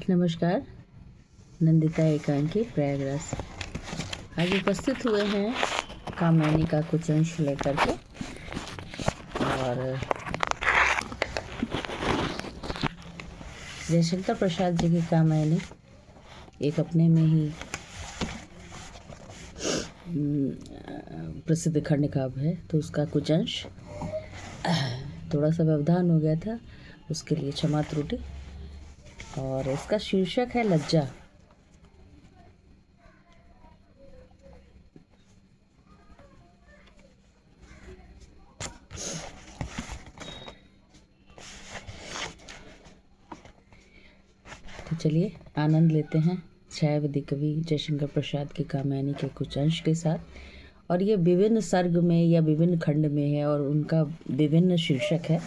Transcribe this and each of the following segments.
नमस्कार। नंदिता एकांकी प्रयागराज आज उपस्थित हुए हैं कामयानी का कुछ अंश लेकर के। और जयशंकर प्रसाद जी की कामयानी एक अपने में ही प्रसिद्ध खंड काव्य है, तो उसका कुछ अंश थोड़ा सा व्यवधान हो गया था, उसके लिए क्षमा त्रुटि। और इसका शीर्षक है लज्जा। तो चलिए आनंद लेते हैं छायावादी कवि जयशंकर प्रसाद की कामयानी के कुछ अंश के साथ। और ये विभिन्न सर्ग में या विभिन्न खंड में है और उनका विभिन्न शीर्षक है।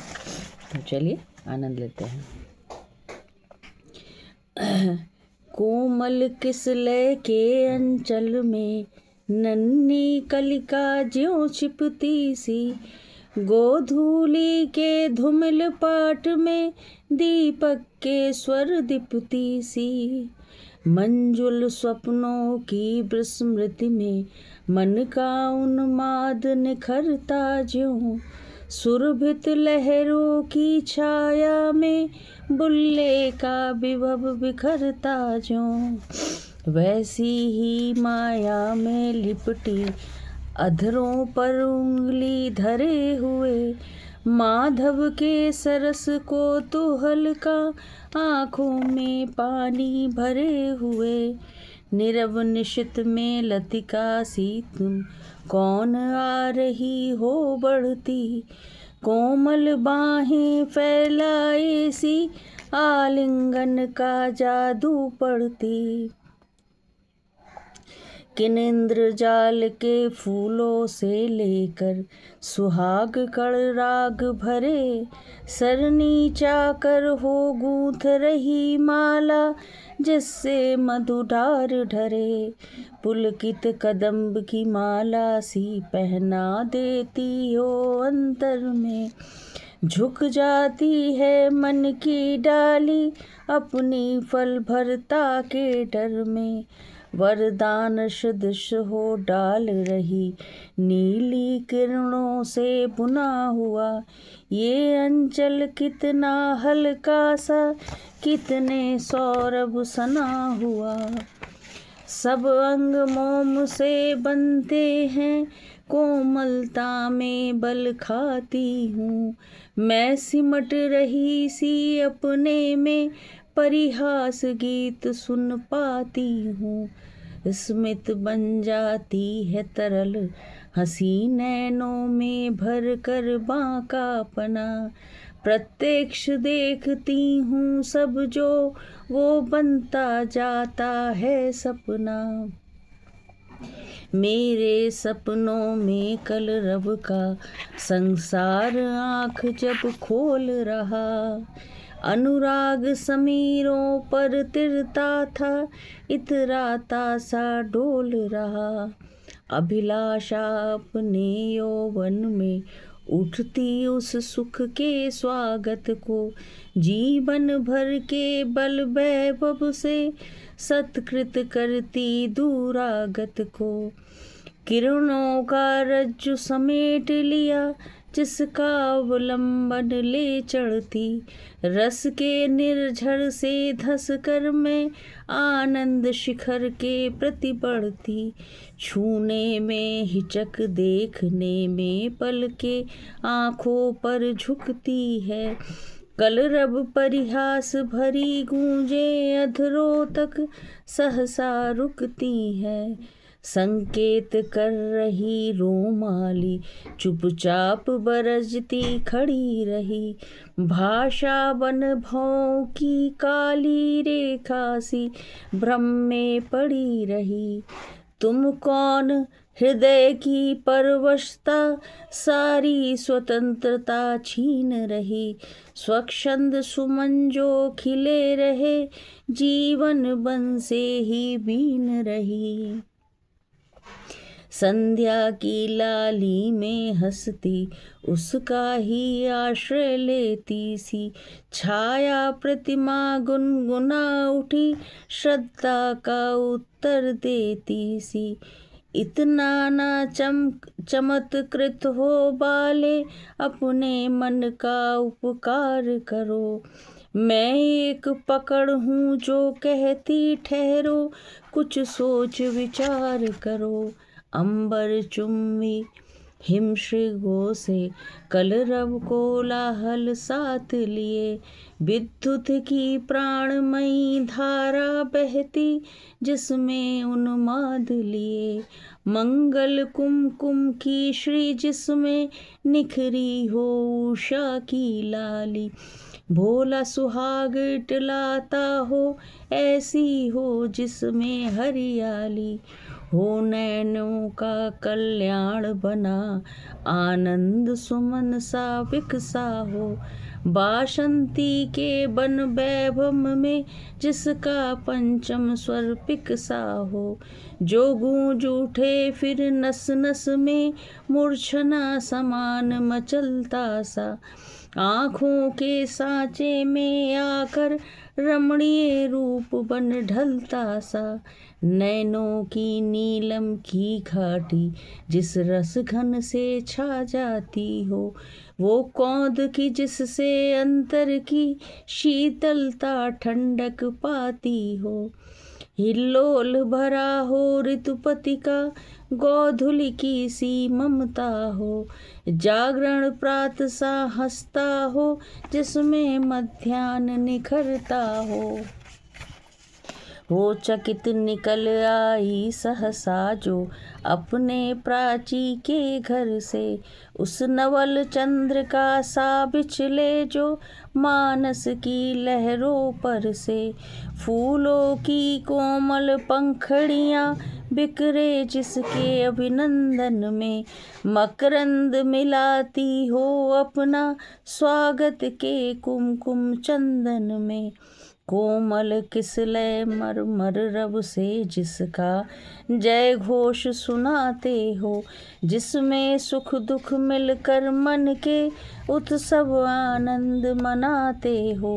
तो चलिए आनंद लेते हैं। कोमल किस लय के अंचल में नन्ही कलिका ज्यों छिपती सी, गोधूली के धूमिल पाट में दीपक के स्वर दीप्ति सी, मंजुल स्वप्नों की विस्मृति में मन का उन्माद निखरता ज्यों, सुरभित लहरों की छाया में बुल्ले का विभव बिखरता ज्यों, वैसी ही माया में लिपटी अधरों पर उंगली धरे हुए, माधव के सरस को तो हल्का आँखों में पानी भरे हुए, नीरव निशित में लतिका सी तुम कौन आ रही हो बढ़ती, कोमल बाहें फैलाए सी आलिंगन का जादू पड़ती, किन इंद्रजाल के फूलों से लेकर सुहाग कण राग भरे, सरनी चाकर हो गूंथ रही माला जिससे मधुडार ढरे, पुलकित कदम्ब की माला सी पहना देती हो अंतर में, झुक जाती है मन की डाली अपनी फल भरता के डर में, वरदान सदृश हो डाल रही नीली किरणों से बुना हुआ, ये अंचल कितना हल्का सा कितने सौरभ सना हुआ, सब अंग मोम से बनते हैं कोमलता में बल खाती हूँ, मैं सिमट रही सी अपने में परिहास गीत सुन पाती हूँ, स्मित बन जाती है तरल हंसी नैनों में भर कर बांकापना, प्रत्यक्ष देखती हूँ सब जो वो बनता जाता है सपना, मेरे सपनों में कलरव का संसार आँख जब खोल रहा, अनुराग समीरों पर तिरता था इतराता सा डोल रहा, अभिलाषा अपने यौवन में उठती उस सुख के स्वागत को, जीवन भर के बल वैभव से सत्कृत करती दूरागत को, किरणों का रज्जु समेट लिया जिसका अवलंबन ले चढ़ती, रस के निर्झर से धस कर मैं आनंद शिखर के प्रति बढ़ती, छूने में हिचक देखने में पल के आँखों पर झुकती है, कलरव परिहास भरी गूंजे अधरों तक सहसा रुकती है, संकेत कर रही रोमाली चुपचाप बरजती खड़ी रही, भाषा बन भौं की काली रेखा सी भ्रम में पड़ी रही, तुम कौन हृदय की परवशता सारी स्वतंत्रता छीन रही, स्वच्छंद सुमन जो खिले रहे जीवन बन से ही बीन रही, संध्या की लाली में हंसती उसका ही आश्रय लेती सी, छाया प्रतिमा गुनगुना उठी श्रद्धा का उत्तर देती सी। इतना ना चमत्कृत हो बाले, अपने मन का उपकार करो। मैं एक पकड़ हूँ जो कहती ठहरो, कुछ सोच विचार करो। अंबर चुम्बी हिमशृंगों से कलरव कोलाहल साथ लिए, विद्युत की प्राणमयी धारा बहती जिसमें उन्माद लिए। मंगल कुमकुम की श्री जिसमें निखरी हो उषा की लाली, भोला सुहाग इटलाता हो ऐसी हो जिसमें हरियाली। हो नैनों का कल्याण बना, आनंद सुमन सा विकसा हो, बासंती के बन वैभव में जिसका पंचम स्वर पिकसा हो। जो गूंज उठे फिर नस नस में मूर्छना समान मचलता सा, आँखों के सांचे में आकर रमणीय रूप बन ढलता सा। नैनों की नीलम की घाटी जिस रस घन से छा जाती हो, वो कौंद की जिससे अंतर की शीतलता ठंडक पाती हो। हिल्लोल भरा हो ऋतुपति का गोधूलि की सी ममता हो, जागरण प्रात सा हंसता हो जिसमें मध्याह्न निखरता हो चकित निकल आई सहसा जो अपने प्राची के घर से, उस नवल चंद्र का सा बिछले जो मानस की लहरों पर से। फूलों की कोमल पंखड़ियाँ बिखरे जिसके अभिनंदन में, मकरंद मिलाती हो अपना स्वागत के कुमकुम चंदन में। कोमल किसलय मरमर रब से जिसका जय घोष सुनाते हो, जिसमें सुख दुख मिलकर मन के उत्सव आनंद मनाते हो।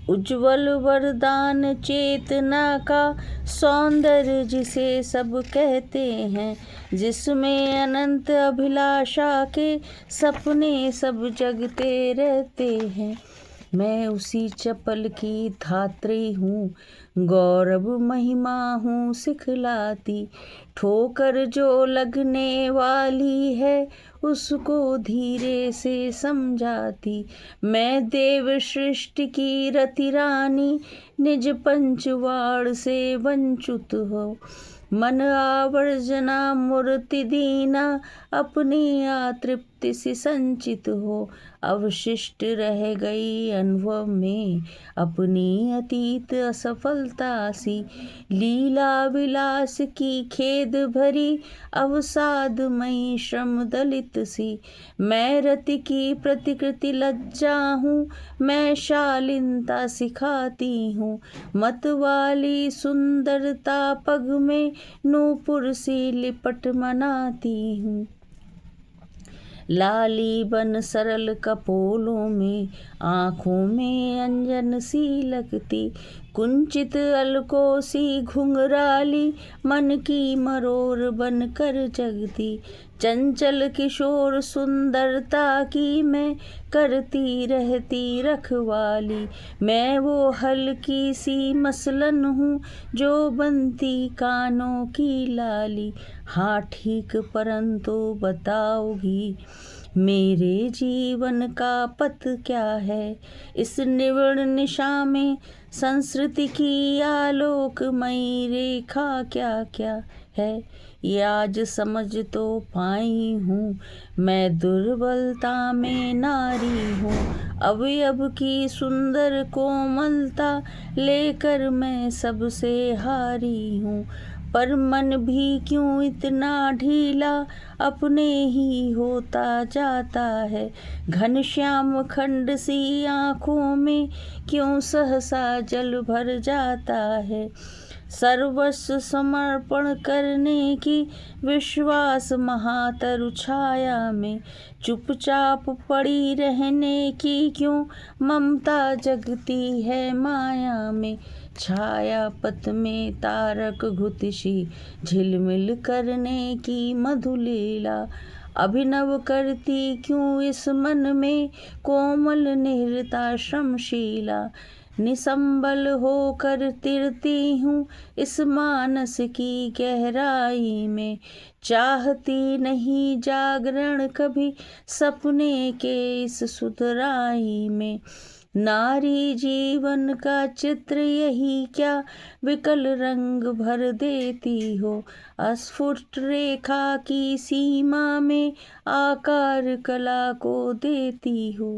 उज्ज्वल वरदान चेतना का सौंदर्य जिसे सब कहते हैं, जिसमें अनंत अभिलाषा के सपने सब जगते रहते हैं। मैं उसी चपल की धात्री हूँ, गौरव महिमा हूँ सिखलाती, ठोकर जो लगने वाली है उसको धीरे से समझाती। मैं देव सृष्टि की रति रानी, निज पंचवाड़ से वंचित हो, मन आवर्जना मूर्ति दीना, अपनी तृप्ति से संचित हो। अवशिष्ट रह गई अनुभव में अपनी अतीत असफलता सी, लीला विलास की खेद भरी अवसादमयी श्रम दलित सी। मैं रति की प्रतिकृति लज्जा हूँ, मैं शालीनता सिखाती हूँ, मत वाली सुंदरता पग में नूपुर सी लिपट मनाती हूँ। लाली बन सरल कपोलों में, आँखों में अंजन सी लगती, कुंचित अलकों सी घुंघराली, मन की मरोर बन कर जगती। चंचल किशोर सुंदरता की मैं करती रहती रखवाली, मैं वो हल्की सी मसलन हूँ जो बनती कानों की लाली। हाँ ठीक, परंतु बताओगी मेरे जीवन का पथ क्या है, इस निविड़ निशा में संस्कृति की आलोकमयी रेखा क्या क्या है। ये आज समझ तो पाई हूँ, मैं दुर्बलता में नारी हूँ, अवयव की सुंदर कोमलता लेकर मैं सबसे हारी हूँ। पर मन भी क्यों इतना ढीला अपने ही होता जाता है, घनश्याम खंड सी आँखों में क्यों सहसा जल भर जाता है। सर्वस्व समर्पण करने की विश्वास महातरु छाया में, चुपचाप पड़ी रहने की क्यों ममता जगती है माया में। छाया पथ में तारक घुतिशी, झिलमिल करने की मधुलीला, अभिनव करती क्यों इस मन में कोमल निहरता श्रमशीला। निसंबल होकर तिरती हूँ इस मानस की गहराई में, चाहती नहीं जागरण कभी सपने के इस सुधराई में। नारी जीवन का चित्र यही क्या विकल रंग भर देती हो, अस्फुट रेखा की सीमा में आकार कला को देती हो।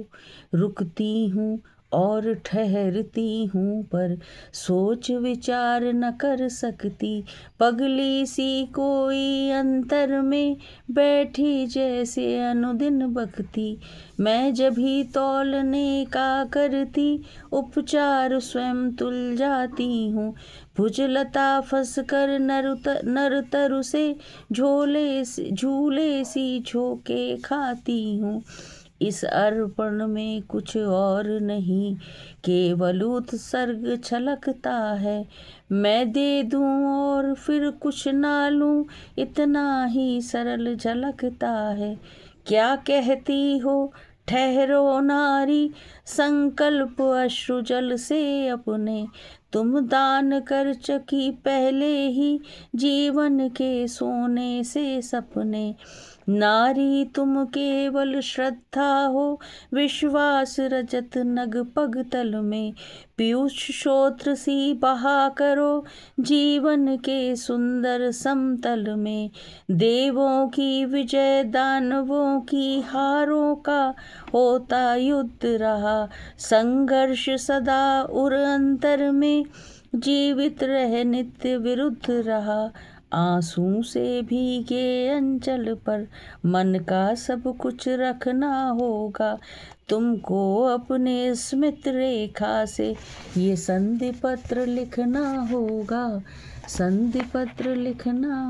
रुकती हूँ और ठहरती हूँ पर सोच विचार न कर सकती, पगली सी कोई अंतर में बैठी जैसे अनुदिन बकती। मैं जभी तौलने का करती उपचार स्वयं तुल जाती हूँ, भुजलता फंस कर नरतरु से झूले सी झोंके खाती हूँ। इस अर्पण में कुछ और नहीं, केवल उत्सर्ग छलकता है। मैं दे दूं और फिर कुछ ना लूं, इतना ही सरल झलकता है। क्या कहती हो ठहरो नारी, संकल्प अश्रु जल से अपने, तुम दान कर चुकी पहले ही जीवन के सोने से सपने। नारी तुम केवल श्रद्धा हो, विश्वास रजत नग पग तल में, पीयूष श्रोत्र सी बहा करो जीवन के सुंदर समतल में। देवों की विजय दानवों की हारों का होता युद्ध रहा, संघर्ष सदा उर अंतर में जीवित रह नित्य विरुद्ध रहा। आंसू से भीगे अंचल पर मन का सब कुछ रखना होगा, तुमको अपने स्मित रेखा से ये संधि पत्र लिखना होगा, संधि पत्र लिखना।